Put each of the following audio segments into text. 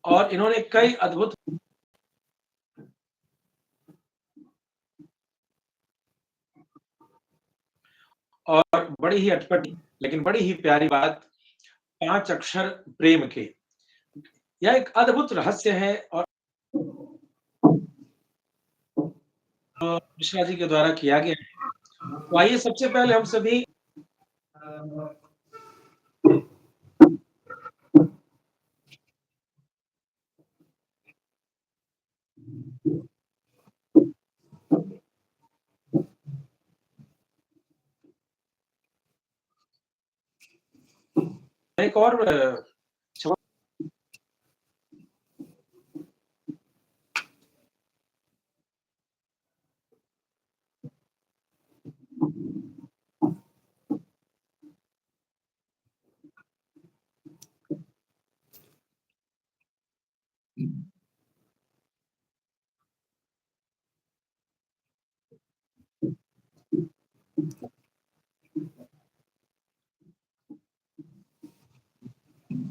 और इन्होंने कई अद्भुत और बड़ी ही अटपटी लेकिन बड़ी ही प्यारी बात 5 अक्षर प्रेम के। यह एक अद्भुत रहस्य है और मिश्रा जी के द्वारा किया गया है। तो आइए सबसे पहले हम सभी एक और क्षमा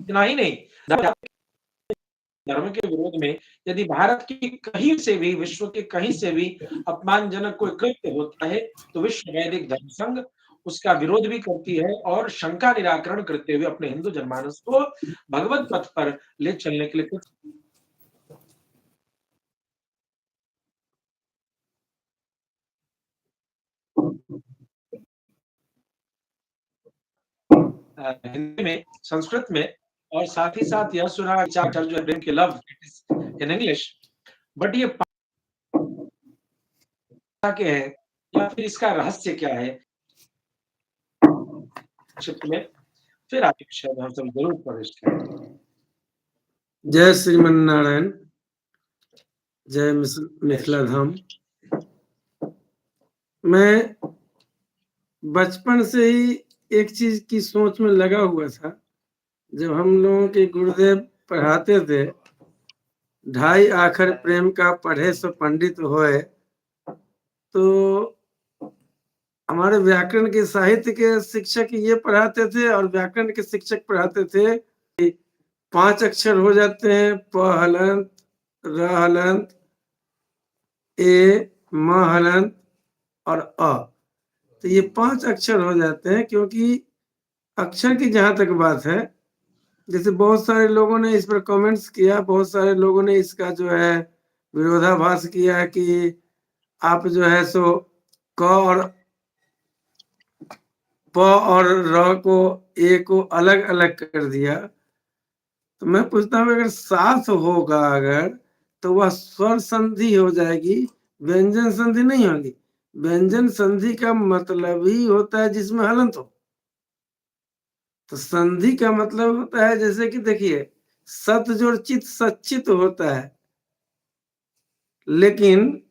इतना ही नहीं, धर्म के विरोध में यदि भारत की कहीं से भी, विश्व के कहीं से भी अपमानजनक कोई कृत्य होता है, तो विश्व वैदिक धर्म संघ उसका विरोध भी करती है और शंका निराकरण करते हुए अपने हिंदू जनमानस को भगवत पथ पर ले चलने के लिए कुछ हिंदी में, संस्कृत में और साथ ही साथ यह सुना चार जो है के लव इन इंग्लिश बट ये के हैं या फिर इसका रहस्य क्या है संक्षिप्त में फिर आगे शायद हम सब जरूर प्रवेश करें। जय श्रीमन नारायण, जय मिथिला धाम। मैं बचपन से ही एक चीज की सोच में लगा हुआ था। जब हम लोगों के गुरुदेव पढ़ाते थे, ढाई आखर प्रेम का पढ़े सो पंडित होए, तो हमारे व्याकरण के साहित्य के शिक्षक ये पढ़ाते थे और व्याकरण के शिक्षक पढ़ाते थे कि 5 अक्षर हो जाते हैं, प हलंत, र हलंत, ए, म हलंत और अ। तो ये 5 अक्षर हो जाते हैं, क्योंकि अक्षर की जहां तक बात है, जैसे बहुत सारे लोगों ने इस पर कमेंट्स किया, बहुत सारे लोगों ने इसका जो है विरोधाभास किया कि आप जो है सो क और प और र को ए को अलग अलग कर दिया। तो मैं पूछता हूँ, अगर साथ होगा अगर, तो वह स्वर संधि हो जाएगी, व्यंजन संधि नहीं होगी। व्यंजन संधि का मतलब ही होता है जिसमें हलंत हो। तो संधि का मतलब होता है, जैसे कि देखिए, सत जोड़ चित सचित होता है, लेकिन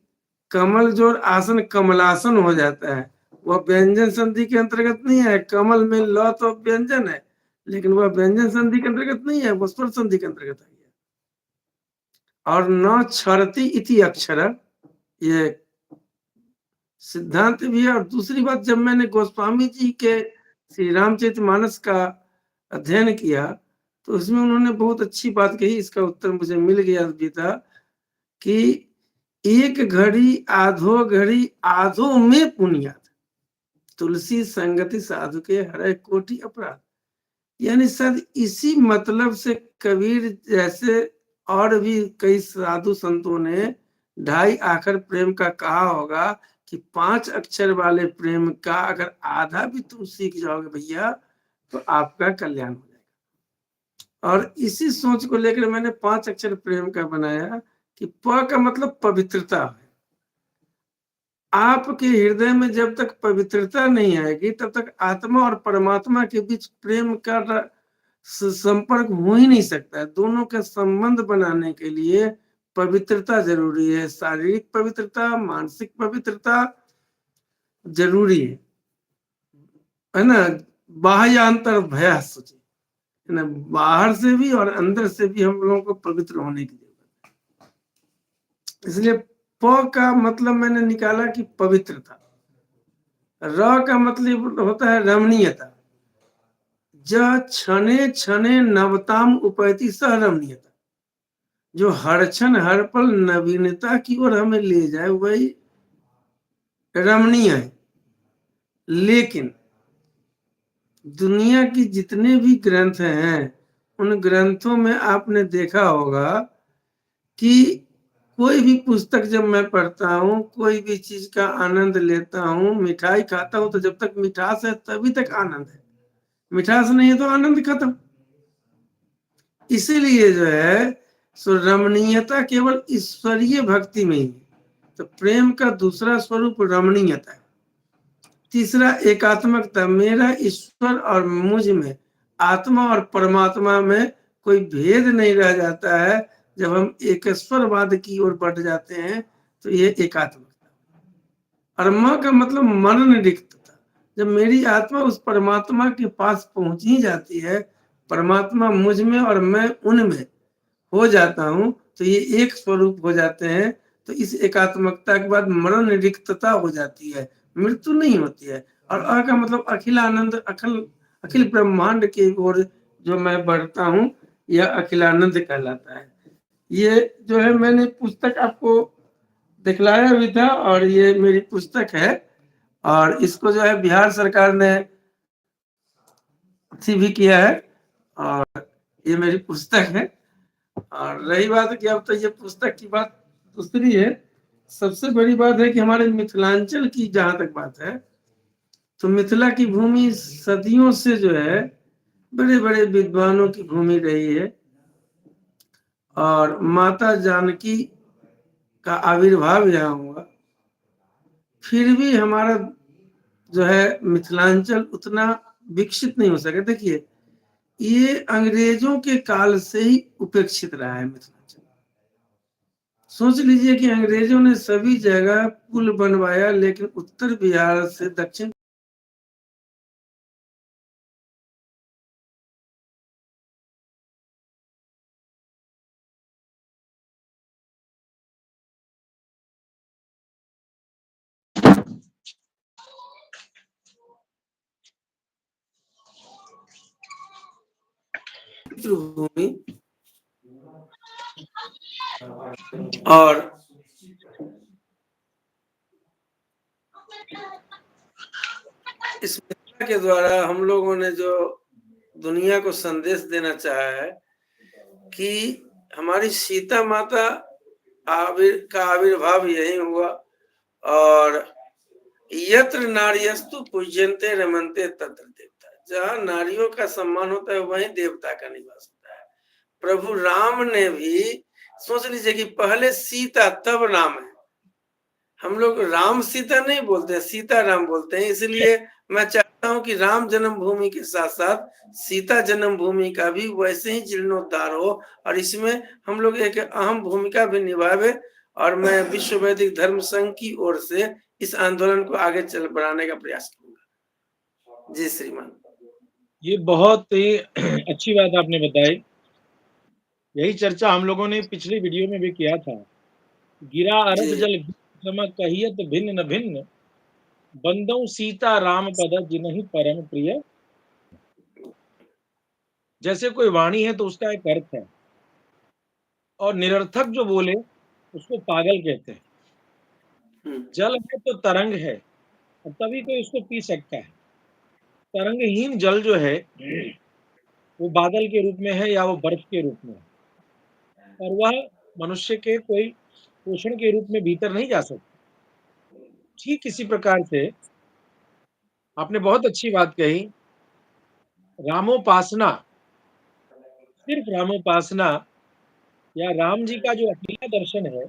कमल जोड़ आसन कमलासन हो जाता है। वह व्यंजन संधि के अंतर्गत नहीं है। कमल में ल तो व्यंजन है, लेकिन वह व्यंजन संधि के अंतर्गत नहीं है, वह स्वर संधि के अंतर्गत है। और न क्षरति इति अक्षर, ये सिद्धांत भी है। और दूसरी बात, जब मैंने गोस्वामी जी के श्री रामचरितमानस का अध्ययन किया, तो उसमें उन्होंने बहुत अच्छी बात कही। इसका उत्तर मुझे मिल गया भी था कि एक घड़ी आधो घड़ी आधो में पुनियात, तुलसी संगति साधु के हरे कोटि अपराध। यानी शायद इसी मतलब से कबीर जैसे और भी कई साधु संतों ने ढाई आखर प्रेम का कहा होगा कि 5 अक्षर वाले प्रेम का अगर आधा भी तुम सीख जाओगे भैया, तो आपका कल्याण हो जाएगा। और इसी सोच को लेकर मैंने 5 अक्षर प्रेम का बनाया कि प का मतलब पवित्रता है। आपके हृदय में जब तक पवित्रता नहीं आएगी, तब तक आत्मा और परमात्मा के बीच प्रेम का संपर्क हो ही नहीं सकता है। दोनों का संबंध बनाने के लिए पवित्रता जरूरी है। शारीरिक पवित्रता, मानसिक पवित्रता जरूरी है ना। बाह्यांतर भया सोचे, है ना। बाहर से भी और अंदर से भी हम लोगों को पवित्र होने की जरूरत है। इसलिए प का मतलब मैंने निकाला कि पवित्रता। र का मतलब होता है रमणीयता। ज क्षणे क्षणे नवताम उपैति सह रमणीयता, जो हर क्षण हर पल नवीनता की ओर हमें ले जाए वही रमणीय है। लेकिन दुनिया की जितने भी ग्रंथ हैं उन ग्रंथों में आपने देखा होगा कि कोई भी पुस्तक जब मैं पढ़ता हूँ, कोई भी चीज का आनंद लेता हूँ, मिठाई खाता हूँ, तो जब तक मिठास है तभी तक आनंद है, मिठास नहीं है तो आनंद खत्म। इसीलिए जो है सो रमणीयता केवल ईश्वरीय भक्ति में ही है। तो प्रेम का दूसरा स्वरूप रमणीयता है। तीसरा एकात्मकता, मेरा ईश्वर और मुझ में, आत्मा और परमात्मा में कोई भेद नहीं रह जाता है। जब हम एकेश्वरवाद की ओर बढ़ जाते हैं तो ये एकात्मकता। और म का मतलब मनन रिक्तता, जब मेरी आत्मा उस परमात्मा के पास पहुंच ही जाती है, परमात्मा मुझ में और मैं उनमें हो जाता हूं, तो ये एक स्वरूप हो जाते हैं। तो इस एकात्मकता के बाद मरण रिक्तता हो जाती है, मृत्यु नहीं होती है। और अ का मतलब अखिलानंद, अखिल अखिल ब्रह्मांड की ओर जो मैं बढ़ता हूँ, यह अखिलानंद कहलाता है। ये जो है मैंने पुस्तक आपको दिखलाया भी था, और ये मेरी पुस्तक है, और इसको जो है बिहार सरकार ने अथी भी किया है, और ये मेरी पुस्तक है। और रही बात कि अब तो ये पुस्तक की बात दूसरी है, सबसे बड़ी बात है कि हमारे मिथिलांचल की जहां तक बात है, तो मिथिला की भूमि सदियों से जो है बड़े बड़े विद्वानों की भूमि रही है, और माता जानकी का आविर्भाव यहाँ हुआ। फिर भी हमारा जो है मिथिलांचल उतना विकसित नहीं हो सके। देखिए, ये अंग्रेजों के काल से ही उपेक्षित रहा है मिथिलांचल। सोच लीजिए कि अंग्रेजों ने सभी जगह पुल बनवाया, लेकिन उत्तर बिहार से दक्षिण भूमि और इस मिथिला के द्वारा हम लोगों ने जो दुनिया को संदेश देना चाहा है कि हमारी सीता माता का आविर्भाव यही हुआ, और यत्र नार्यस्तु पूज्यन्ते रमन्ते तत्र देवता, जहाँ नारियों का सम्मान होता है वहीं देवता का निवास होता है। प्रभु राम ने भी, सोच लीजिए कि पहले सीता तब राम है। हम लोग राम सीता नहीं बोलते हैं, सीता राम बोलते हैं। इसलिए मैं चाहता हूं कि राम जन्मभूमि के साथ साथ सीता जन्मभूमि का भी वैसे ही जीर्णोद्धार हो, और इसमें हम लोग एक अहम भूमिका भी निभावे। और मैं विश्व वैदिक धर्म संघ की ओर से इस आंदोलन को आगे चल बढ़ाने का प्रयास करूंगा। जी श्रीमान। ये बहुत ही अच्छी बात आपने बताई। यही चर्चा हम लोगों ने पिछली वीडियो में भी किया था। गिरा अरद जी जल सम कहियत भिन्न न भिन्न, बंदौ सीता राम पद जिनहि परम प्रिय। जैसे कोई वाणी है तो उसका एक अर्थ है, और निरर्थक जो बोले उसको पागल कहते हैं। जल है तो तरंग है, और तभी कोई उसको पी सकता है। तरंगहीन जल जो है वो बादल के रूप में है या वो बर्फ के रूप में है, और वह मनुष्य के कोई पोषण के रूप में भीतर नहीं जा सकता। ठीक इसी प्रकार से आपने बहुत अच्छी बात कही। रामोपासना, सिर्फ रामोपासना या राम जी का जो अकेला दर्शन है,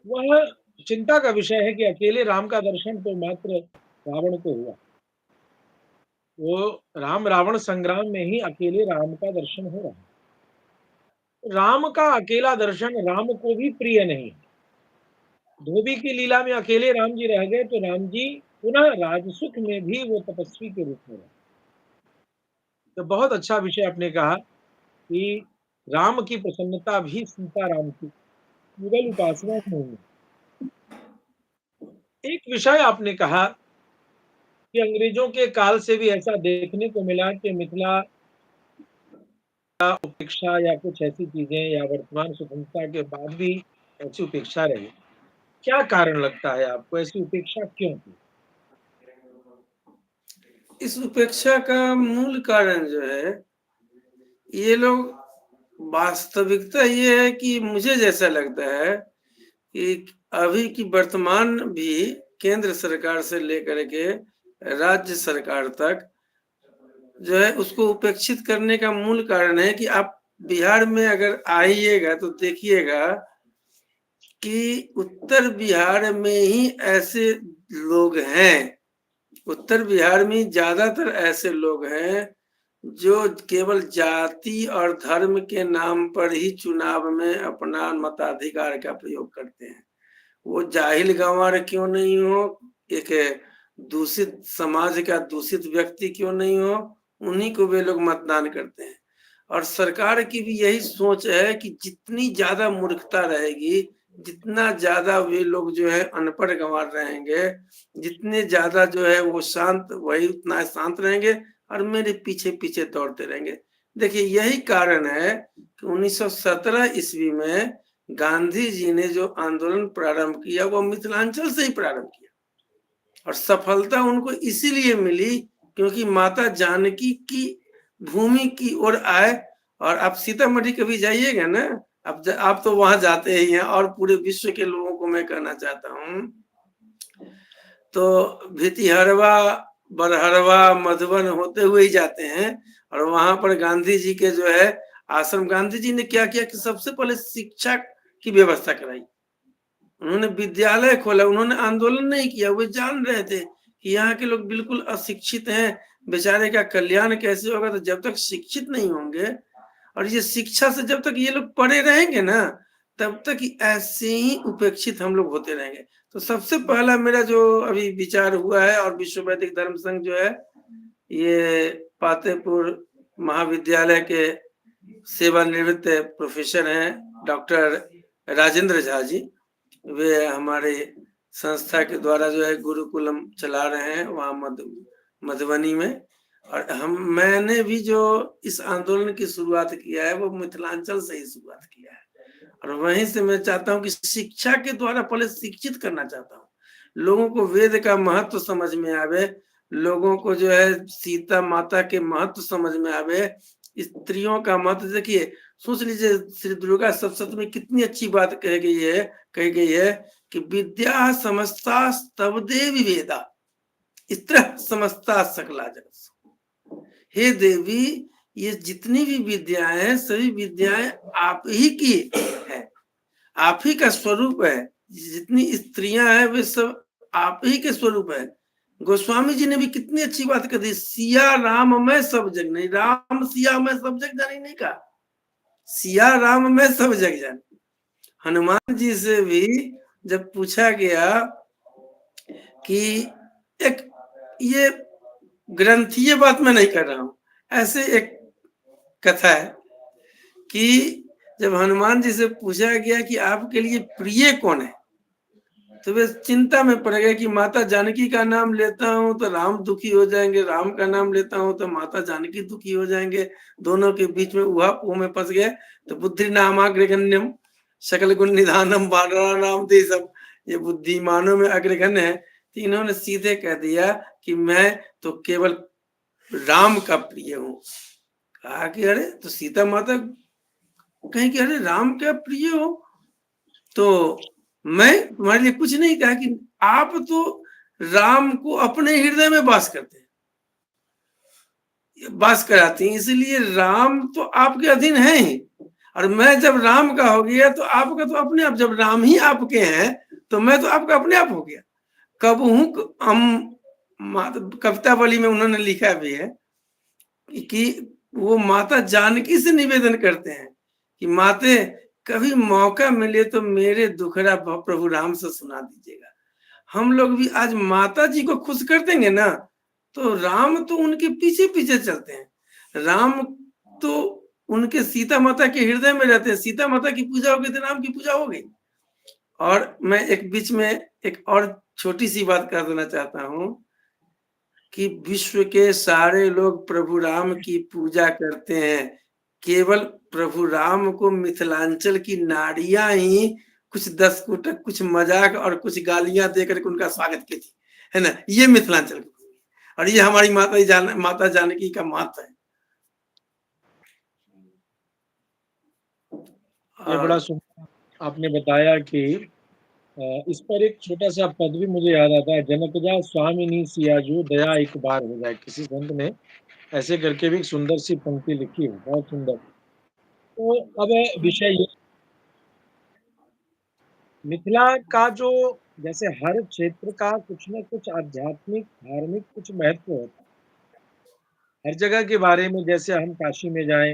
वह चिंता का विषय है कि अकेले राम का दर्शन तो मात्र रावण को हुआ। वो राम रावण संग्राम में ही अकेले राम का दर्शन हो रहा है। राम का अकेला दर्शन राम को भी प्रिय नहीं है। धोबी की लीला में अकेले राम जी रह गए तो राम जी पुनः राजसुख में भी वो तपस्वी के रूप में रहे। तो बहुत अच्छा विषय आपने कहा कि राम की प्रसन्नता भी सीता राम की युगल उपासना नहीं है। एक विषय आपने कहा कि अंग्रेजों के काल से भी ऐसा देखने को मिला कि मिथिला उपेक्षा या कुछ ऐसी चीज़ें या वर्तमान स्वतंत्रता के बाद भी ऐसी उपेक्षा रही। क्या कारण लगता है आपको ऐसी उपेक्षा क्यों थी? इस उपेक्षा का मूल कारण जो है, ये लोग वास्तविकता ये है कि मुझे जैसा लगता है कि अभी की वर्तमान भी केंद्र सरकार से लेकर के राज्य सरकार तक जो है उसको उपेक्षित करने का मूल कारण है कि आप बिहार में अगर आइएगा तो देखिएगा कि उत्तर बिहार में ही ऐसे लोग हैं, उत्तर बिहार में ज्यादातर ऐसे लोग हैं जो केवल जाति और धर्म के नाम पर ही चुनाव में अपना मताधिकार का प्रयोग करते हैं। वो जाहिल गंवार क्यों नहीं हो, एक दूषित समाज का दूषित व्यक्ति क्यों नहीं हो, उन्हीं को वे लोग मतदान करते हैं। और सरकार की भी यही सोच है कि जितनी ज्यादा मूर्खता रहेगी, जितना ज्यादा वे लोग जो है अनपढ़ गंवार रहेंगे, जितने ज्यादा जो है वो शांत, वही उतना शांत रहेंगे और मेरे पीछे पीछे दौड़ते रहेंगे। देखिए यही कारण है कि 1917 ईस्वी में गांधी जी ने जो आंदोलन प्रारंभ किया वो मिथिलांचल से ही प्रारंभ किया और सफलता उनको इसीलिए मिली क्योंकि माता जानकी की भूमि की ओर आए। और आप सीतामढ़ी कभी जाइएगा ना, आप तो वहां जाते ही हैं और पूरे विश्व के लोगों को मैं कहना चाहता हूँ, तो भितिहरवा, बरहरवा, मधुबन होते हुए ही जाते हैं और वहां पर गांधी जी के जो है आश्रम, गांधी जी ने क्या किया कि सबसे पहले शिक्षा की व्यवस्था कराई, उन्होंने विद्यालय खोला, उन्होंने आंदोलन नहीं किया, वो जान रहे थे कि यहाँ के लोग बिल्कुल अशिक्षित हैं, बेचारे का कल्याण कैसे होगा, तो जब तक शिक्षित नहीं होंगे और ये शिक्षा से जब तक ये लोग पढ़े रहेंगे ना, तब तक ऐसे ही उपेक्षित हम लोग होते रहेंगे। तो सबसे पहला मेरा जो अभी विचार हुआ है, और विश्व वैदिक धर्म संघ जो है ये पातेपुर महाविद्यालय के सेवानिवृत्त प्रोफेसर हैं डॉक्टर राजेंद्र झा जी, वे हमारे संस्था के द्वारा जो है गुरुकुलम चला रहे हैं वहाँ मधुबनी में। और मैंने भी जो इस आंदोलन की शुरुआत किया है वो मिथिलांचल से ही शुरुआत किया है और वहीं से मैं चाहता हूँ कि शिक्षा के द्वारा पहले शिक्षित करना चाहता हूँ, लोगों को वेद का महत्व समझ में आवे, लोगों को जो है सीता माता के महत्व समझ में आवे, स्त्रियों का महत्व। देखिए सोच लीजिए श्री दुर्गा सप्तशती में कितनी अच्छी बात कही गई है कि विद्या समस्ता तब देवी वेदा स्त्र समस्ता सकला जगत। हे देवी, ये जितनी भी विद्याएं हैं सभी विद्याएं आप ही की है, आप ही का स्वरूप है, जितनी स्त्रियां हैं वे सब आप ही के स्वरूप है। गोस्वामी जी ने भी कितनी अच्छी बात कर दी, सिया राम में सब जग नहीं, राम सिया में सब जग जानी नहीं कहा, सिया राम में सब जग जानी। हनुमान जी से भी जब पूछा गया कि एक ये ग्रंथीय बात मैं नहीं कर रहा हूं, ऐसे एक कथा है कि जब हनुमान जी से पूछा गया कि आपके लिए प्रिय कौन है, तो वे चिंता में पड़ गए कि माता जानकी का नाम लेता हूं तो राम दुखी हो जाएंगे, राम का नाम लेता हूं तो माता जानकी दुखी हो जाएंगे, दोनों के बीच में उहापोह में फंस गए। तो बुद्धि नामाग्रगण्यम सकल गुण निधानम वानरा नाम दे, सब ये बुद्धिमानों में अग्रगण्य है। तो इन्होंने सीधे कह दिया कि मैं तो केवल राम का प्रिय हूँ। कहा कि अरे तो सीता माता कहीं कि अरे राम क्या प्रिय हो, तो मैं तुम्हारे लिए कुछ नहीं कहा कि आप तो राम को अपने हृदय में वास करते हैं, वास कराती हैं, इसलिए राम तो आपके अधीन है ही, और मैं जब राम का हो गया तो आपका तो अपने आप, जब राम ही आपके हैं तो मैं तो आपका अपने आप हो गया। कब हूँ हम कवितावली में उन्होंने लिखा भी है कि वो माता जानकी से निवेदन करते हैं कि माते कभी मौका मिले तो मेरे दुखड़ा प्रभु राम से सुना दीजिएगा। हम लोग भी आज माता जी को खुश कर देंगे ना, तो राम तो उनके पीछे पीछे चलते हैं, राम तो उनके सीता माता के हृदय में रहते हैं, सीता माता की पूजा होगी तो राम की पूजा होगी। और मैं एक बीच में एक और छोटी सी बात कर देना चाहता हूँ कि विश्व के सारे लोग प्रभु राम की पूजा करते हैं, केवल प्रभु राम को मिथिलांचल की नारियां ही कुछ 10 कुटक, कुछ मजाक और कुछ गालियां देकर के उनका स्वागत की थी, है ना। ये मिथिलांचल की, और ये हमारी माता जानकी का माता है। ये बड़ा सुंदर आपने बताया कि इस पर एक छोटा सा पद भी मुझे याद आता है, जनकजा स्वामिनी सियाजू दया एक बार हो जाए। किसी संत ने ऐसे करके भी एक सुंदर सी पंक्ति लिखी है, बहुत सुंदर। तो अब विषय ये, मिथिला का जो, जैसे हर क्षेत्र का कुछ न कुछ आध्यात्मिक धार्मिक कुछ महत्व होता है। हर जगह के बारे में, जैसे हम काशी में जाएं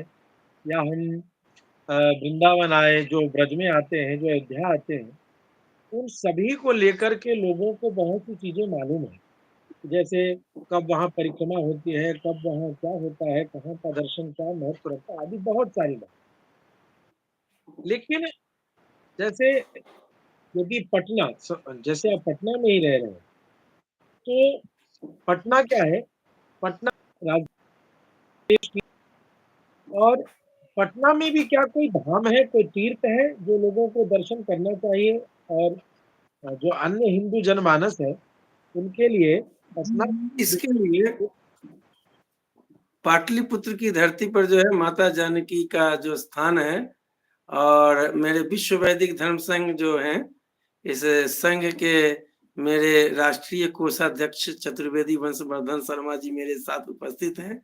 या हम वृंदावन आए, जो ब्रज में आते हैं, जो अयोध्या आते हैं, उन सभी को लेकर के लोगों को बहुत सी चीजें मालूम है। जैसे कब वहाँ परिक्रमा होती है, कब वहाँ क्या होता है, कहाँ का दर्शन क्या महत्व रखता है, आदि बहुत सारी बात। लेकिन जैसे यदि पटना, जैसे आप पटना में ही रह रहे हैं, तो पटना क्या है, पटना राजदेश की, और पटना में भी क्या कोई धाम है, कोई तीर्थ है जो लोगों को दर्शन करना चाहिए, और जो अन्य हिंदू जनमानस है उनके लिए इसके लिए पाटलिपुत्र की धरती पर जो है माता जानकी का जो स्थान है, और मेरे विश्व वैदिक धर्म संघ जो है, इस संघ के मेरे राष्ट्रीय कोषाध्यक्ष चतुर्वेदी वंशवर्धन शर्मा जी मेरे साथ उपस्थित हैं,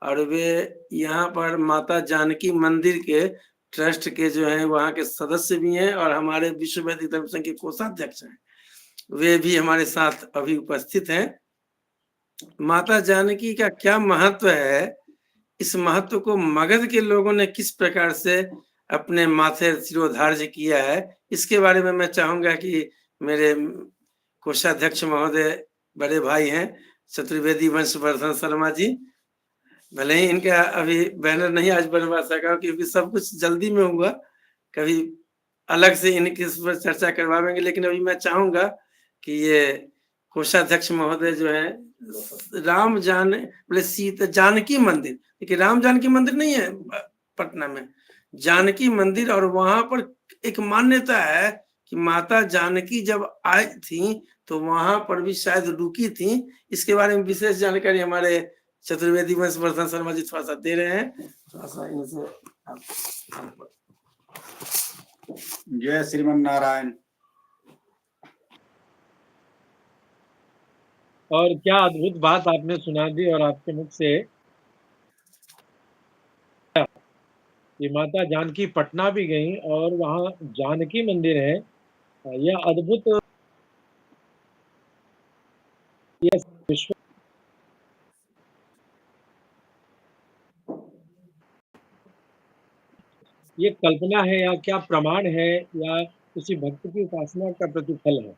और वे यहाँ पर माता जानकी मंदिर के ट्रस्ट के जो है वहाँ के सदस्य भी हैं, और हमारे विश्व वैदिक धर्म संघ के कोषाध्यक्ष हैं, वे भी हमारे साथ अभी उपस्थित हैं। माता जानकी का क्या महत्व है, इस महत्व को मगध के लोगों ने किस प्रकार से अपने माथे शिरोधार्य किया है, इसके बारे में मैं चाहूंगा कि मेरे कोषाध्यक्ष महोदय, बड़े भाई हैं चतुर्वेदी वंशवर्धन शर्मा जी, भले ही इनका अभी बैनर नहीं आज बनवा सका क्योंकि सब कुछ जल्दी में हुआ, कभी अलग से इनकी इस पर चर्चा करवाएंगे, लेकिन अभी मैं चाहूंगा कि ये कोषाध्यक्ष महोदय जो है, राम जाने बोले सीता जानकी मंदिर, देखिए राम जानकी मंदिर नहीं है पटना में, जानकी मंदिर, और वहां पर एक मान्यता है कि माता जानकी जब आई थी तो वहां पर भी शायद रुकी थी। इसके बारे में विशेष जानकारी हमारे चतुर्वेदी वंशवर्धन शर्मा जी थोड़ा सा दे रहे हैं, थोड़ा सा इनसे। जय श्रीमन नारायण। और क्या अद्भुत बात आपने सुना दी, और आपके मुख से ये माता जानकी पटना भी गई और वहाँ जानकी मंदिर है, यह अद्भुत, यह विश्व, ये कल्पना है या क्या प्रमाण है, या किसी भक्त की उपासना का प्रतिफल है?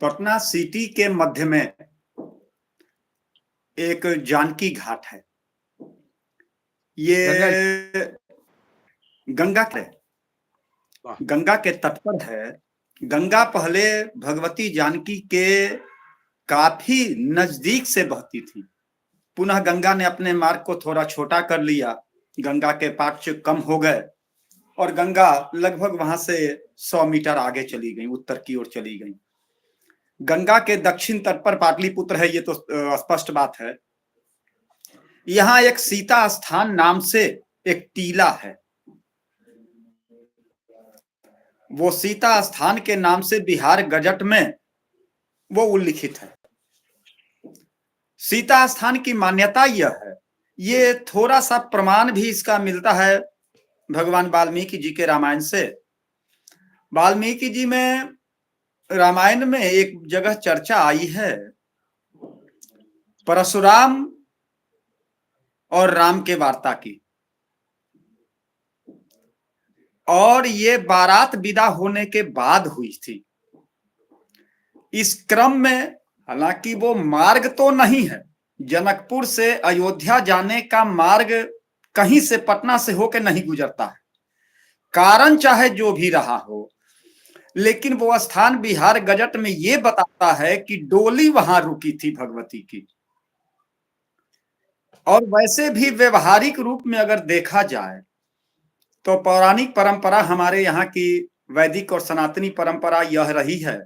पटना सिटी के मध्य में एक जानकी घाट है, ये गंगा के तट पर है। गंगा पहले भगवती जानकी के काफी नजदीक से बहती थी, पुनः गंगा ने अपने मार्ग को थोड़ा छोटा कर लिया, गंगा के पार्श्व कम हो गए और गंगा लगभग वहां से 100 मीटर आगे चली गई, उत्तर की ओर चली गई। गंगा के दक्षिण तट पर पाटलिपुत्र है, ये तो स्पष्ट बात है। यहाँ एक सीता स्थान नाम से एक टीला है, वो सीता स्थान के नाम से बिहार गजट में वो उल्लिखित है। सीता स्थान की मान्यता यह है, ये थोड़ा सा प्रमाण भी इसका मिलता है भगवान वाल्मीकि जी के रामायण से। वाल्मीकि जी में रामायण में एक जगह चर्चा आई है परशुराम और राम के वार्ता की, और ये बारात विदा होने के बाद हुई थी। इस क्रम में, हालांकि वो मार्ग तो नहीं है, जनकपुर से अयोध्या जाने का मार्ग कहीं से पटना से होकर नहीं गुजरता है, कारण चाहे जो भी रहा हो, लेकिन वो स्थान बिहार गजट में ये बताता है कि डोली वहां रुकी थी भगवती की। और वैसे भी व्यवहारिक रूप में अगर देखा जाए तो पौराणिक परंपरा हमारे यहाँ की वैदिक और सनातनी परंपरा यह रही है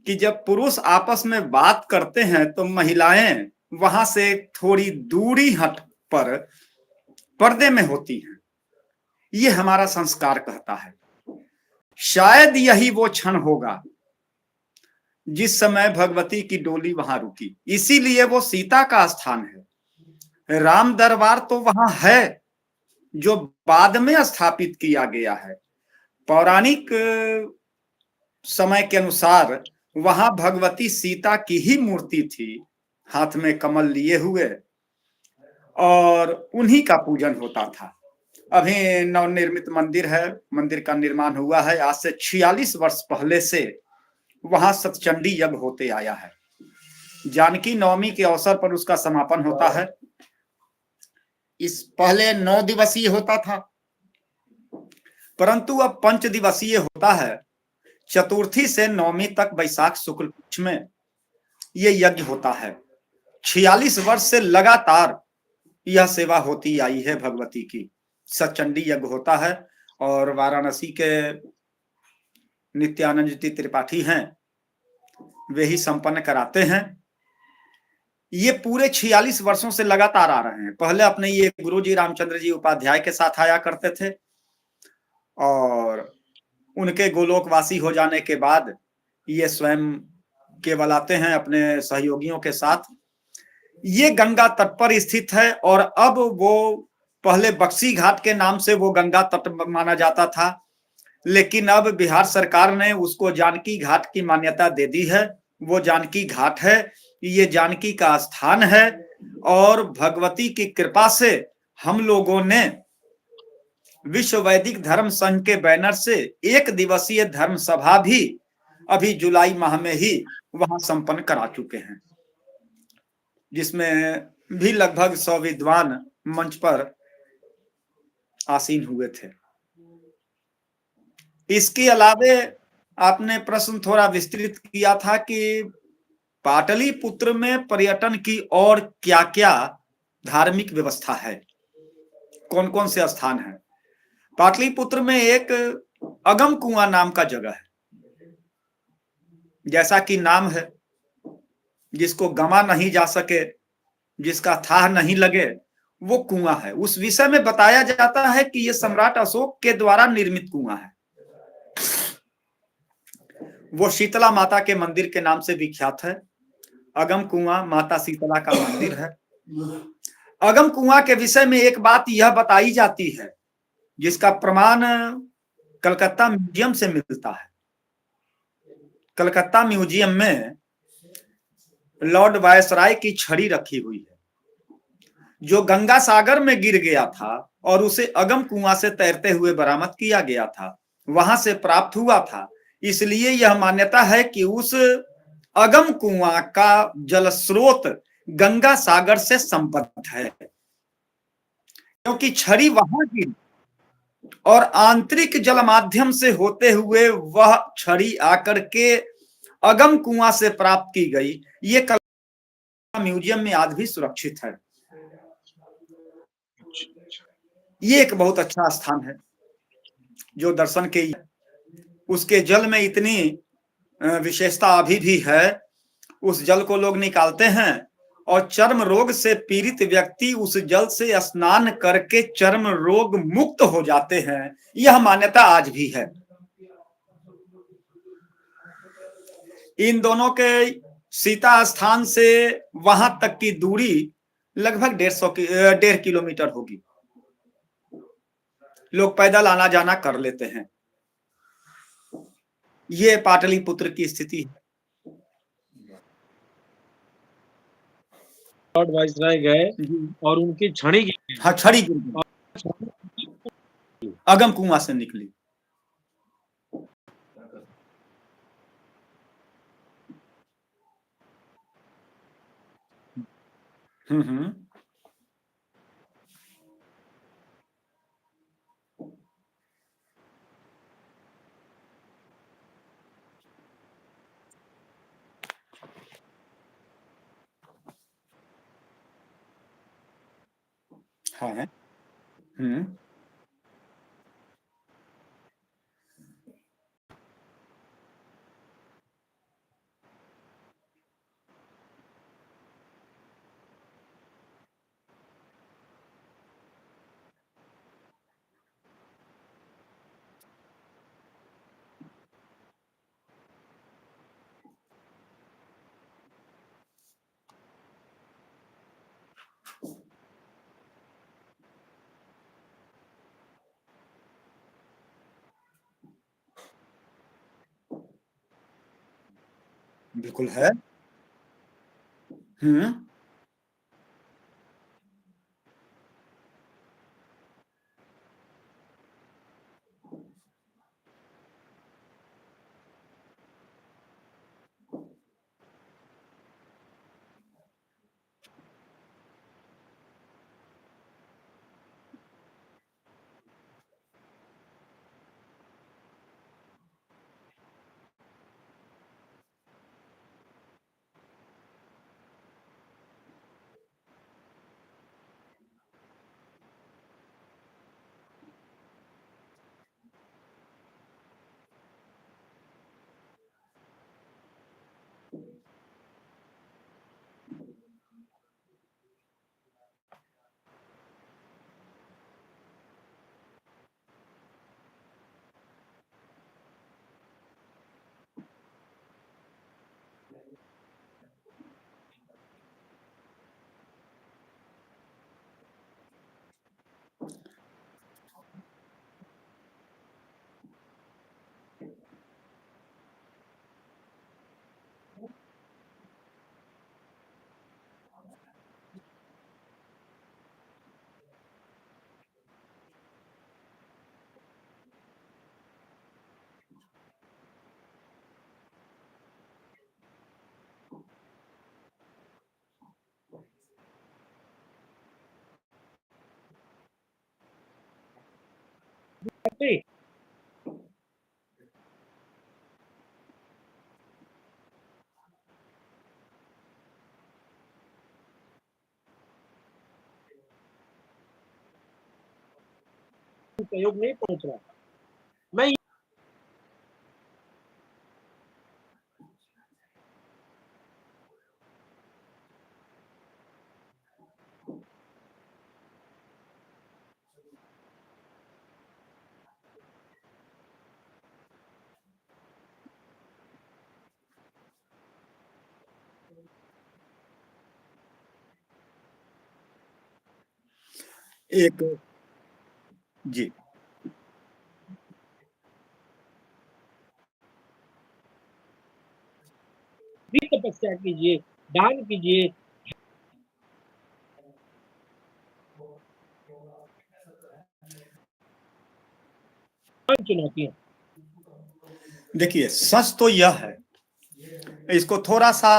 कि जब पुरुष आपस में बात करते हैं तो महिलाएं वहां से थोड़ी दूरी हट पर पर्दे में होती हैं। ये हमारा संस्कार कहता है। शायद यही वो क्षण होगा जिस समय भगवती की डोली वहां रुकी, इसीलिए वो सीता का स्थान है। राम दरबार तो वहां है जो बाद में स्थापित किया गया है। पौराणिक समय के अनुसार वहां भगवती सीता की ही मूर्ति थी, हाथ में कमल लिए हुए, और उन्हीं का पूजन होता था। अभी नवनिर्मित मंदिर है, मंदिर का निर्माण हुआ है। आज से 46 वर्ष पहले से वहां सतचंडी यज्ञ होते आया है। जानकी नवमी के अवसर पर उसका समापन होता है। इस पहले 9 दिवसीय होता था, परंतु अब 5 दिवसीय होता है। चतुर्थी से नवमी तक वैशाख शुक्ल पक्ष में ये यज्ञ होता है। 46 वर्ष से लगातार यह सेवा होती आई है भगवती की। सतचंडी यज्ञ होता है और वाराणसी के नित्यानंद जी त्रिपाठी हैं, वे ही संपन्न कराते हैं। ये पूरे 46 वर्षों से लगातार आ रहे हैं। पहले अपने ये गुरु जी रामचंद्र जी उपाध्याय के साथ आया करते थे, और उनके गोलोकवासी हो जाने के बाद ये स्वयं केवल आते हैं अपने सहयोगियों के साथ। ये गंगा तट पर स्थित है, और अब वो पहले बक्सी घाट के नाम से वो गंगा तट माना जाता था, लेकिन अब बिहार सरकार ने उसको जानकी घाट की मान्यता दे दी है। वो जानकी घाट है, ये जानकी का स्थान है। और भगवती की कृपा से हम लोगों ने विश्व वैदिक धर्म संघ के बैनर से 1 दिवसीय धर्म सभा भी अभी जुलाई माह में ही वहां संपन्न करा चुके हैं, जिसमें भी लगभग 100 विद्वान मंच पर आसीन हुए थे। इसके अलावे आपने प्रश्न थोड़ा विस्तृत किया था कि पाटलिपुत्र में पर्यटन की और क्या क्या धार्मिक व्यवस्था है, कौन कौन से स्थान है। पाटलिपुत्र में एक अगम कुआं नाम का जगह है। जैसा कि नाम है, जिसको गमा नहीं जा सके, जिसका थाह नहीं लगे, वो कुआं है। उस विषय में बताया जाता है कि यह सम्राट अशोक के द्वारा निर्मित कुआं है। वो शीतला माता के मंदिर के नाम से विख्यात है। अगम कुआं माता शीतला का मंदिर है। अगम कुआं के विषय में एक बात यह बताई जाती है, जिसका प्रमाण कलकत्ता म्यूजियम से मिलता है। कलकत्ता म्यूजियम में लॉर्ड वायसराय की छड़ी रखी हुई है, जो गंगा सागर में गिर गया था और उसे अगम कुआं से तैरते हुए बरामद किया गया था, वहां से प्राप्त हुआ था। इसलिए यह मान्यता है कि उस अगम कुआं का जल स्रोत गंगा सागर से संबद्ध है, क्योंकि छड़ी वहां गिरी और आंतरिक जल माध्यम से होते हुए वह छड़ी आकर के अगम कुआं से प्राप्त की गई। ये कलकत्ता म्यूजियम में आज भी सुरक्षित है। ये एक बहुत अच्छा स्थान है जो दर्शन के, उसके जल में इतनी विशेषता अभी भी है। उस जल को लोग निकालते हैं और चर्म रोग से पीड़ित व्यक्ति उस जल से स्नान करके चर्म रोग मुक्त हो जाते हैं। यह मान्यता आज भी है। इन दोनों के सीता स्थान से वहां तक की दूरी लगभग 1.5 किलोमीटर होगी। लोग पैदल आना जाना कर लेते हैं। ये पाटलिपुत्र की स्थिति है। लॉर्ड वाइसराय गए और उनकी छड़ी गिरी। हाँ, छड़ी गिर गई, अगम कुआं से निकली। हम्म। हाँ। हम्म। बिल्कुल है। हम्म। सहयोग नहीं पहुंच रहा। मैं एक जी भी तपस्या कीजिए, दान कीजिए। चुनौतियां। देखिए, सच तो यह है, इसको थोड़ा सा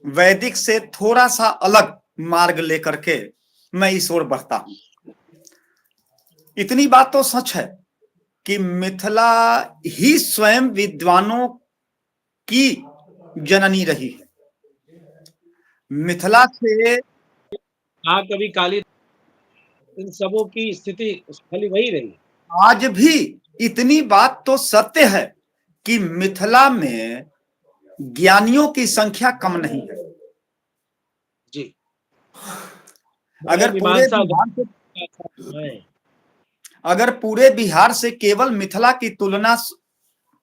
वैदिक से थोड़ा सा अलग मार्ग लेकर के मैं इस ओर बढ़ता हूं। इतनी बात तो सच है कि मिथिला ही स्वयं विद्वानों की जननी रही है। मिथिला से कभी काली, इन सबों की स्थिति खाली वही रही। आज भी इतनी बात तो सत्य है कि मिथिला में ज्ञानियों की संख्या कम नहीं है। जी। अगर पूरे मीमांसा बिहार से है। अगर पूरे बिहार से केवल मिथिला की तुलना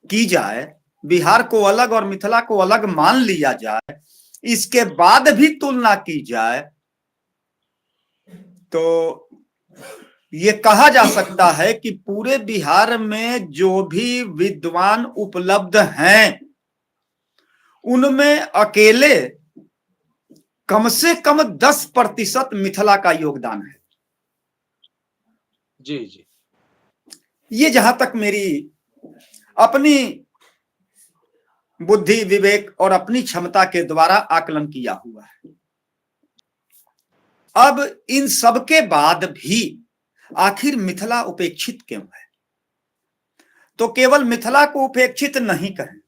की जाए, बिहार को अलग और मिथिला को अलग मान लिया जाए, इसके बाद भी तुलना की जाए, तो ये कहा जा सकता है कि पूरे बिहार में जो भी विद्वान उपलब्ध हैं, उनमें अकेले कम से कम 10% मिथिला का योगदान है। जी जी। ये जहां तक मेरी अपनी बुद्धि, विवेक और अपनी क्षमता के द्वारा आकलन किया हुआ है। अब इन सब के बाद भी आखिर मिथिला उपेक्षित क्यों है? तो केवल मिथिला को उपेक्षित नहीं कहें,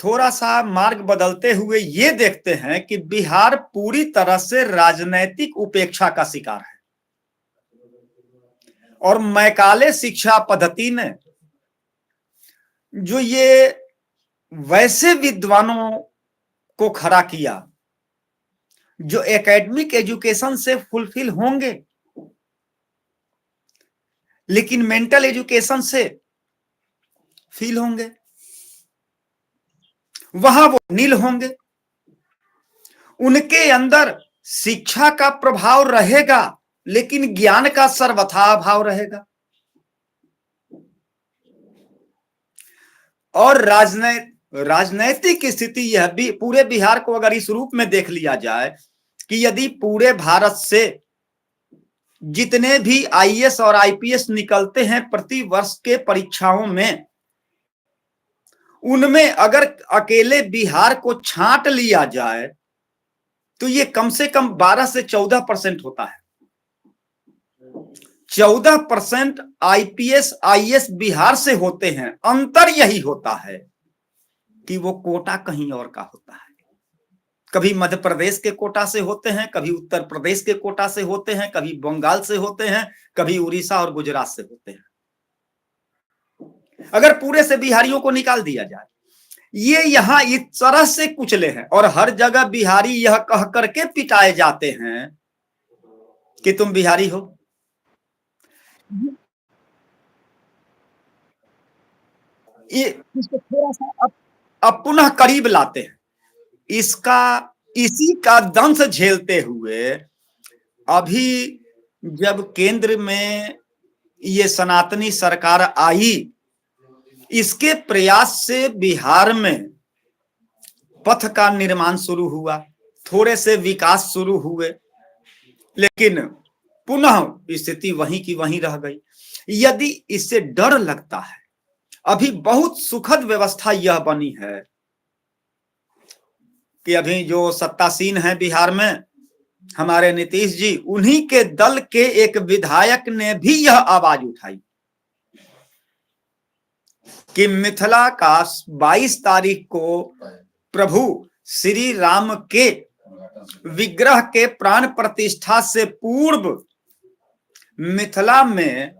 थोड़ा सा मार्ग बदलते हुए ये देखते हैं कि बिहार पूरी तरह से राजनैतिक उपेक्षा का शिकार है और मैकाले शिक्षा पद्धति ने जो ये वैसे विद्वानों को खड़ा किया जो एकेडमिक एजुकेशन से फुलफिल होंगे लेकिन मेंटल एजुकेशन से फील होंगे, वहां वो नील होंगे, उनके अंदर शिक्षा का प्रभाव रहेगा लेकिन ज्ञान का सर्वथा अभाव रहेगा। और राजनैतिक स्थिति यह भी पूरे बिहार को अगर इस रूप में देख लिया जाए कि यदि पूरे भारत से जितने भी आईएएस और आईपीएस निकलते हैं प्रति वर्ष के परीक्षाओं में, उनमें अगर अकेले बिहार को छांट लिया जाए तो ये कम से कम 12 से 14% होता है। 14% आईपीएस आईएएस बिहार से होते हैं। अंतर यही होता है कि वो कोटा कहीं और का होता है। कभी मध्य प्रदेश के कोटा से होते हैं, कभी उत्तर प्रदेश के कोटा से होते हैं, कभी बंगाल से होते हैं, कभी उड़ीसा और गुजरात से होते हैं। अगर पूरे से बिहारियों को निकाल दिया जाए, ये यहां इस तरह से कुचले हैं और हर जगह बिहारी यह कह करके पिटाए जाते हैं कि तुम बिहारी हो। ये इसको थोड़ा सा अब पुनः करीब लाते हैं। इसी का दंश झेलते हुए अभी जब केंद्र में ये सनातनी सरकार आई, इसके प्रयास से बिहार में पथ का निर्माण शुरू हुआ, थोड़े से विकास शुरू हुए, लेकिन पुनः स्थिति वहीं की वहीं रह गई। यदि इससे डर लगता है, अभी बहुत सुखद व्यवस्था यह बनी है कि अभी जो सत्तासीन है बिहार में हमारे नीतीश जी, उन्हीं के दल के एक विधायक ने भी यह आवाज उठाई कि मिथिला का 22 तारीख को प्रभु श्री राम के विग्रह के प्राण प्रतिष्ठा से पूर्व मिथिला में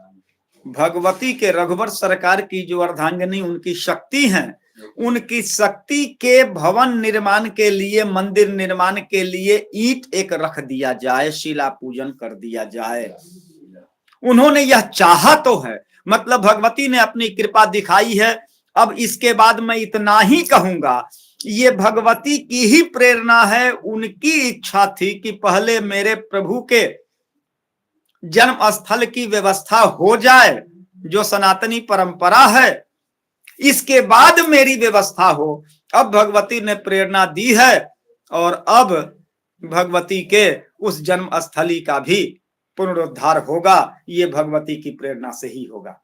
भगवती के रघुवर सरकार की जो अर्धांगिनी उनकी शक्ति हैं, उनकी शक्ति के भवन निर्माण के लिए, मंदिर निर्माण के लिए ईंट एक रख दिया जाए, शिला पूजन कर दिया जाए। उन्होंने यह चाहा तो है, मतलब भगवती ने अपनी कृपा दिखाई है। अब इसके बाद मैं इतना ही कहूंगा, ये भगवती की ही प्रेरणा है, उनकी इच्छा थी कि पहले मेरे प्रभु के जन्म स्थल की व्यवस्था हो जाए, जो सनातनी परंपरा है, इसके बाद मेरी व्यवस्था हो। अब भगवती ने प्रेरणा दी है और अब भगवती के उस जन्म स्थली का भी पुनरुद्धार होगा। ये भगवती की प्रेरणा से ही होगा।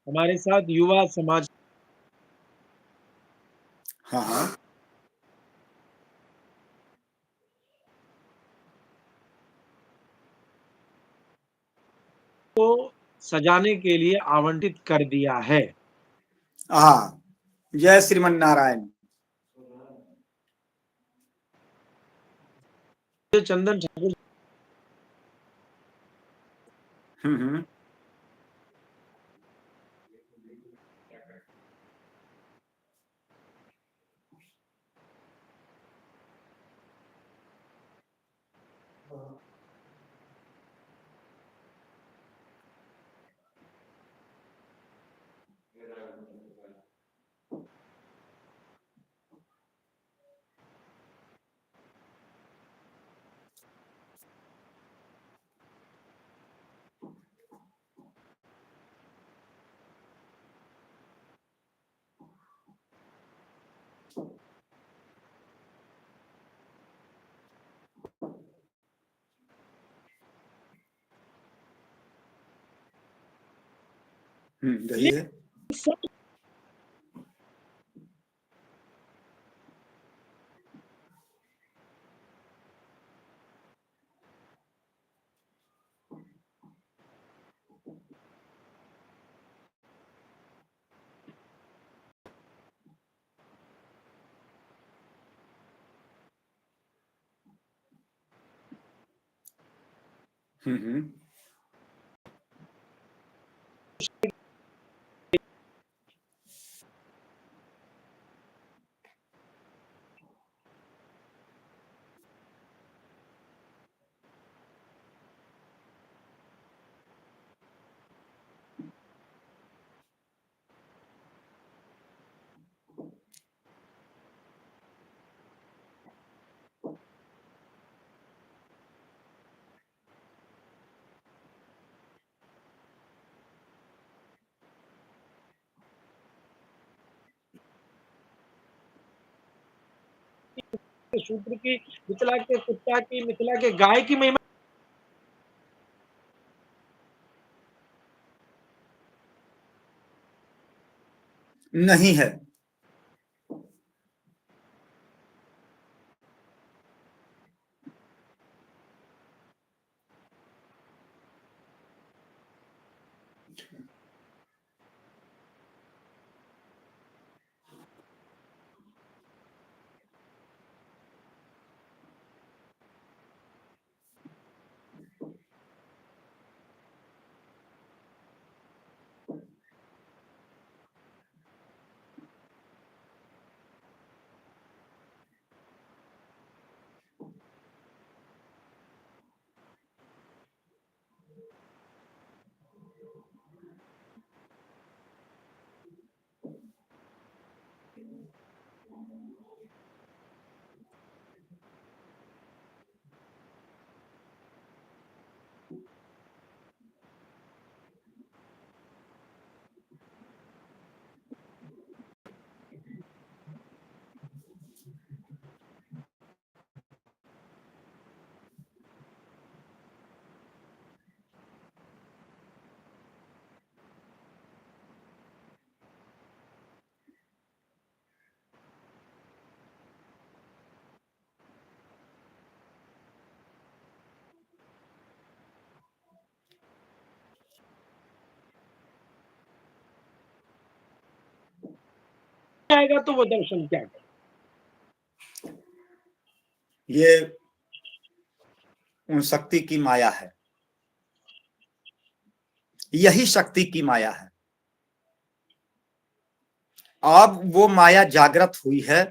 हमारे साथ युवा समाज हाँ को सजाने के लिए आवंटित कर दिया है। हाँ, जय श्रीमन नारायण। चंदन ठाकुर हम्म। यही है। हम्म। शूद्र की, मिथिला के कुत्ता की, मिथिला के गाय की महिमा नहीं है। आएगा तो वो दर्शन क्या है? ये उन शक्ति की माया है, यही शक्ति की माया है। अब वो माया जागृत हुई है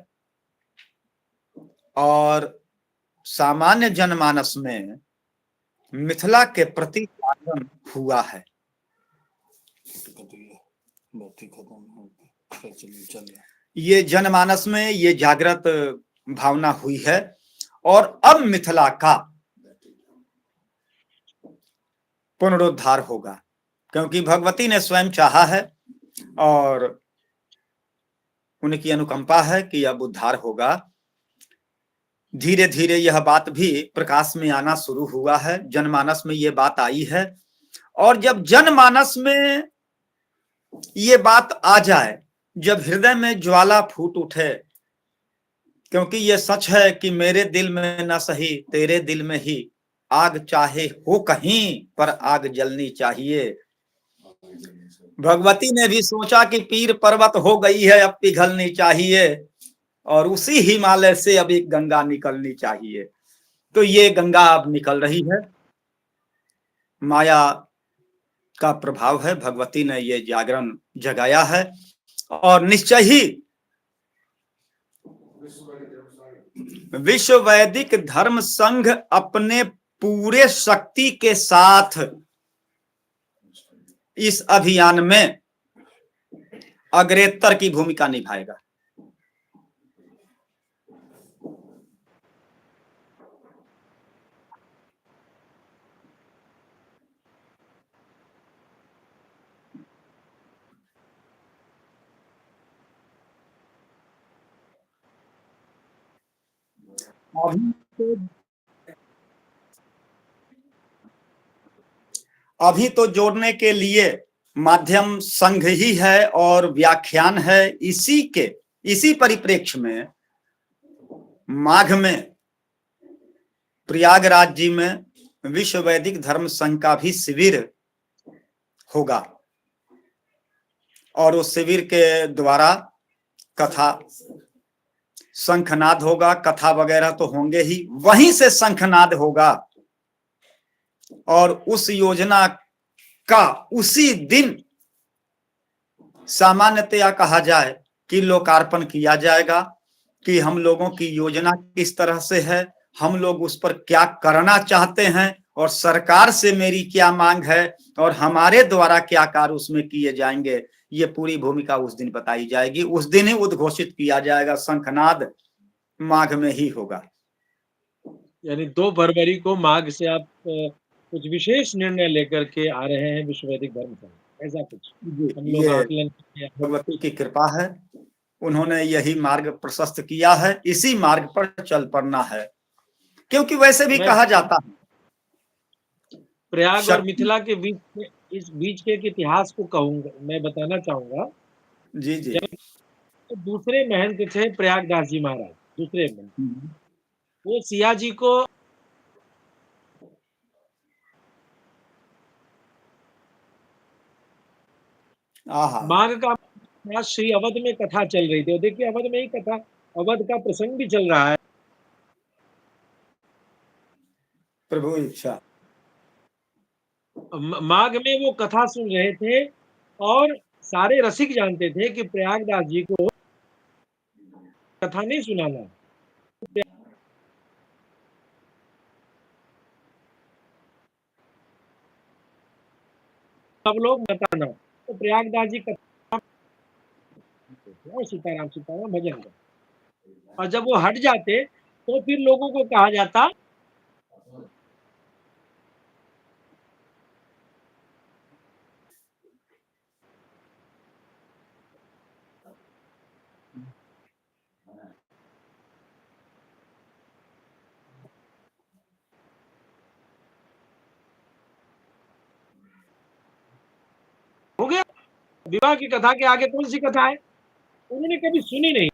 और सामान्य जनमानस में मिथिला के प्रति जागरण हुआ है। ये जनमानस में ये जागृत भावना हुई है और अब मिथिला का पुनरुद्धार होगा, क्योंकि भगवती ने स्वयं चाहा है और उनकी अनुकंपा है कि अब उद्धार होगा। धीरे धीरे यह बात भी प्रकाश में आना शुरू हुआ है, जनमानस में ये बात आई है। और जब जनमानस में ये बात आ जाए, जब हृदय में ज्वाला फूट उठे, क्योंकि ये सच है कि मेरे दिल में न सही तेरे दिल में ही आग चाहे हो कहीं पर आग जलनी चाहिए। भगवती ने भी सोचा कि पीर पर्वत हो गई है, अब पिघलनी चाहिए और उसी हिमालय से अब एक गंगा निकलनी चाहिए। तो ये गंगा अब निकल रही है, माया का प्रभाव है, भगवती ने ये जागरण जगाया है और निश्चय ही विश्व वैदिक धर्म संघ अपने पूरे शक्ति के साथ इस अभियान में अग्रेतर की भूमिका निभाएगा। अभी तो जोड़ने के लिए माध्यम संघ ही है और व्याख्यान है। इसी परिप्रेक्ष्य में माघ में प्रयागराज जी में विश्व वैदिक धर्म संघ का भी शिविर होगा और उस शिविर के द्वारा कथा शंखनाद होगा, कथा वगैरह तो होंगे ही, वहीं से शंखनाद होगा और उस योजना का उसी दिन सामान्यतया कहा जाए कि लोकार्पण किया जाएगा कि हम लोगों की योजना किस तरह से है, हम लोग उस पर क्या करना चाहते हैं और सरकार से मेरी क्या मांग है और हमारे द्वारा क्या कार्य उसमें किए जाएंगे। ये पूरी भूमिका उस दिन बताई जाएगी, उस दिन ही उद्घोषित किया जाएगा। शंखनाद माघ में ही होगा। यानी 2 फरवरी को माघ से आप कुछ विशेष निर्णय लेकर के आ रहे हैं विश्व वैदिक धर्म संघ, ऐसा कुछ हम लोग ये आकलन किया। भगवती की कृपा है, उन्होंने यही मार्ग प्रशस्त किया है, इसी मार्ग पर चल पड़ना है। क्योंकि वैसे भी कहा जाता है प्रयाग और मिथिला के बीच में, इस बीच के एक इतिहास को कहूंगा, मैं बताना चाहूंगा। जी जी। तो दूसरे महंत थे प्रयागदास जी महाराज, दूसरे महंत। वो सिया जी को माघ का श्री अवध में कथा चल रही थी। और देखिए अवध में ही कथा, अवध का प्रसंग भी चल रहा है। प्रभु इच्छा। माघ में वो कथा सुन रहे थे और सारे रसिक जानते थे कि प्रयागदास जी को कथा नहीं सुनाना, सब लोग बताना। तो प्रयागदास जी कथा और सीताराम सीताराम भजन कर, और जब वो हट जाते तो फिर लोगों को कहा जाता हो गया। विवाह की कथा के आगे कौन सी कथा है, उन्होंने कभी सुनी नहीं।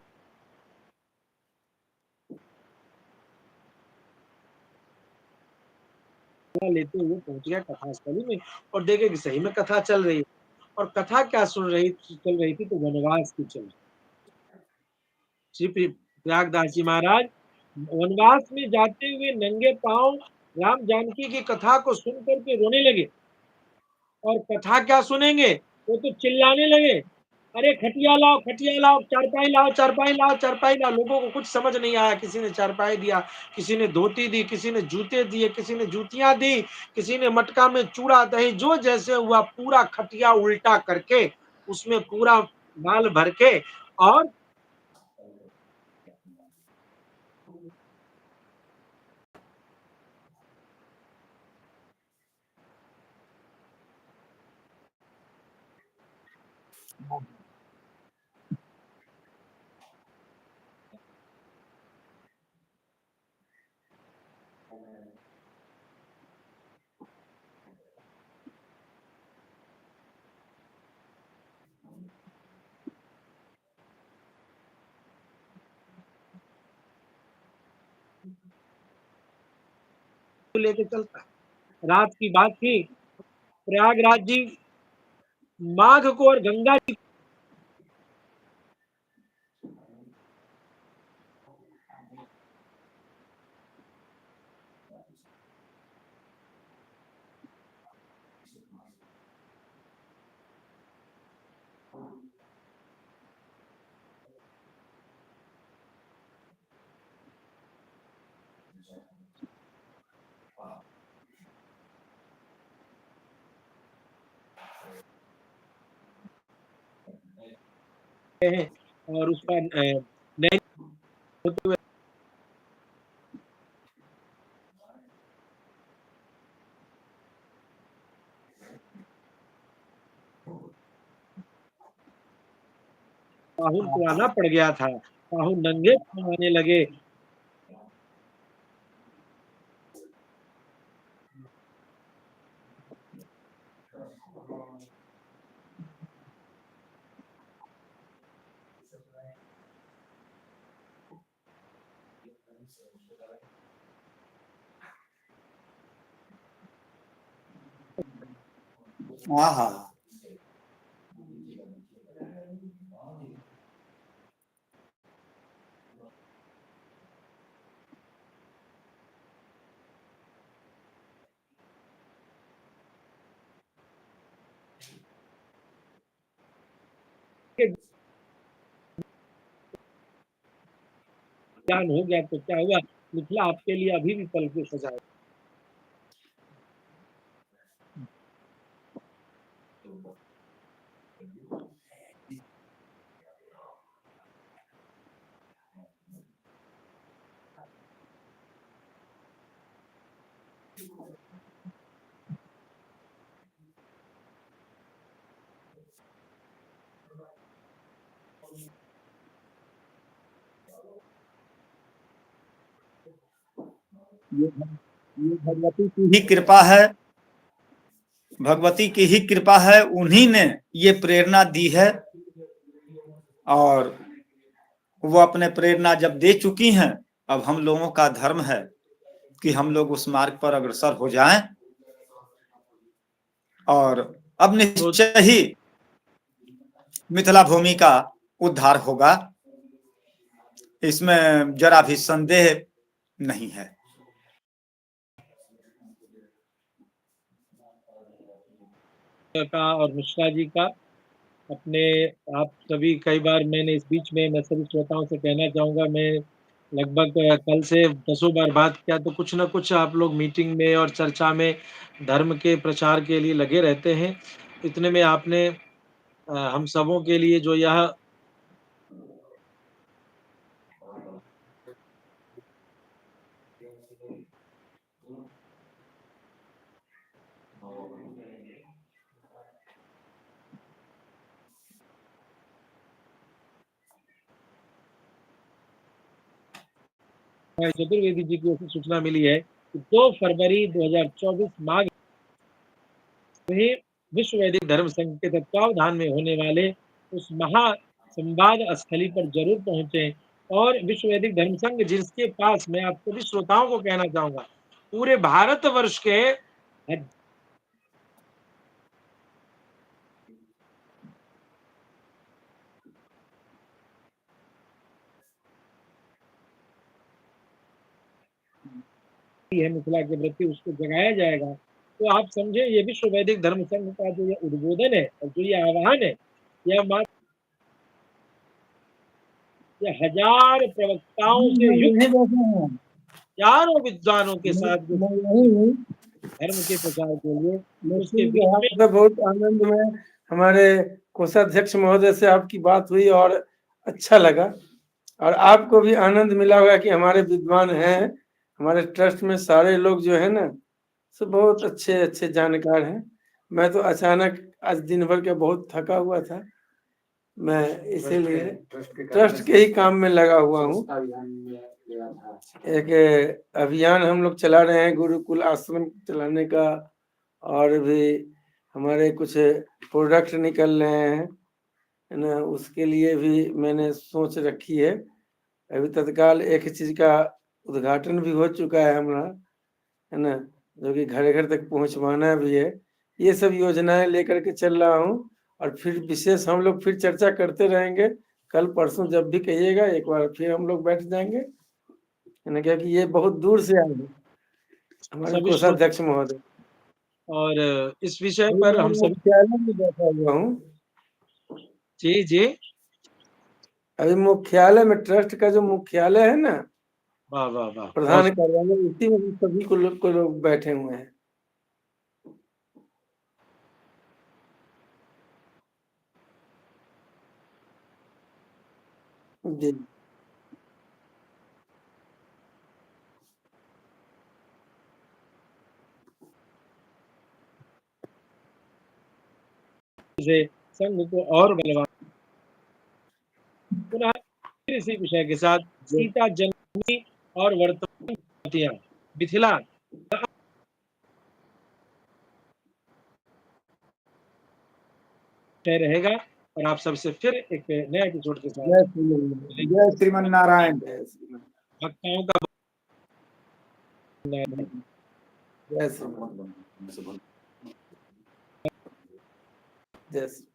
लेते हुए पहुंच गया कथा स्थली में और देखे कि सही में कथा चल रही है। और कथा क्या चल रही थी, तो वनवास की चल रही। श्री प्रयागदास जी महाराज वनवास में जाते हुए नंगे पांव राम जानकी की कथा को सुन करके रोने लगे। और कथा क्या सुनेंगे, वो तो चिल्लाने लगे, अरे खटिया लाओ, खटिया लाओ, चारपाई लाओ, चारपाई लाओ, चारपाई लाओ। लोगों को कुछ समझ नहीं आया। किसी ने चारपाई दिया, किसी ने धोती दी, किसी ने जूते दिए, किसी ने जूतियां दी, किसी ने मटका में चूड़ा दही, जो जैसे हुआ पूरा खटिया उल्टा करके उसमें पूरा माल भर के और लेके चलता। रात की बात थी, प्रयागराज जी माघ को और गंगा जी हैं और उसका नैन होते हुए पाहुन को आना पड़ गया था। पाहुन नंगे पांव आने लगे। आहा। ज्ञान हो गया तो क्या हुआ, मिथिला आपके लिए अभी भी पलकें सजाए। ये भगवती की ही कृपा है, भगवती की ही कृपा है, उन्हीं ने ये प्रेरणा दी है और वो अपने प्रेरणा जब दे चुकी हैं, अब हम लोगों का धर्म है कि हम लोग उस मार्ग पर अग्रसर हो जाएं और अब निश्चय ही मिथिला भूमि का उद्धार होगा, इसमें जरा भी संदेह नहीं है। का और मिश्रा जी का अपने, आप सभी, कई बार मैंने इस बीच में मैं सभी श्रोताओं से कहना चाहूँगा, मैं लगभग कल से दसों बार बात किया, तो कुछ ना कुछ आप लोग मीटिंग में और चर्चा में धर्म के प्रचार के लिए लगे रहते हैं। इतने में आपने हम सबों के लिए जो यह चतुर्वेदी जी की ओर से सूचना मिली है कि 2 फरवरी 2024 माघ में विश्व वैदिक धर्म संघ के तत्वावधान में होने वाले उस महासंवाद स्थली पर जरूर पहुंचे। और विश्व वैदिक धर्म संघ जिसके पास, मैं आप सभी श्रोताओं को कहना चाहूंगा, पूरे भारतवर्ष के है मिथिला के प्रति, उसको जगाया जाएगा। तो आप समझे, ये विश्व वैदिक धर्म संघ का जो ये उद्बोधन है और जो ये आह्वान है, यह मात्र ये हजार प्रवक्ताओं से युक्त हजारों विद्वानों के साथ जो धर्म के प्रचार के लिए, उसके बीच में मतलब बहुत आनंद में हमारे कोषाध्यक्ष महोदय से आपकी बात हुई और अच्छा लगा, और आपको भी आनंद मिला होगा कि हमारे विद्वान हैं, हमारे ट्रस्ट में सारे लोग जो है ना, सब बहुत अच्छे अच्छे जानकार हैं। मैं तो अचानक आज दिन भर के बहुत थका हुआ था, मैं इसीलिए ट्रस्ट के ही काम में लगा हुआ हूँ। एक अभियान हम लोग चला रहे हैं गुरुकुल आश्रम चलाने का, और भी हमारे कुछ प्रोडक्ट निकल रहे हैं, है ना, उसके लिए भी मैंने सोच रखी है। अभी तत्काल एक चीज का उद्घाटन भी हो चुका है हमारा, है ना, जो कि घर घर तक पहुंचवाना भी है। ये सब योजनाएं लेकर के चल रहा हूँ, और फिर विशेष हम लोग फिर चर्चा करते रहेंगे। कल परसों जब भी कहिएगा एक बार फिर हम लोग बैठ जाएंगे, है ना, क्योंकि ये बहुत दूर से आए हैं हमारे सभी कोषाध्यक्ष महोदय। और इस विषय अभी पर मैं हम सभी, मुख्यालय में बैठा हुआ हूँ, जी जी, अभी मुख्यालय में, ट्रस्ट का जो मुख्यालय है ना, वाह वाह वाह, प्रधान कार्यालय, उसी में भी सभी को लोग बैठे हुए हैं। जी से संघ को और बलवान। पुनः फिर इसी विषय के साथ सीता जन्मी और वर्तमान घाटियां, मिथिला रहेगा। और आप सबसे फिर एक नया एपिसोड के साथ जय श्रीमन नारायण। भक्ताओं का जय श्री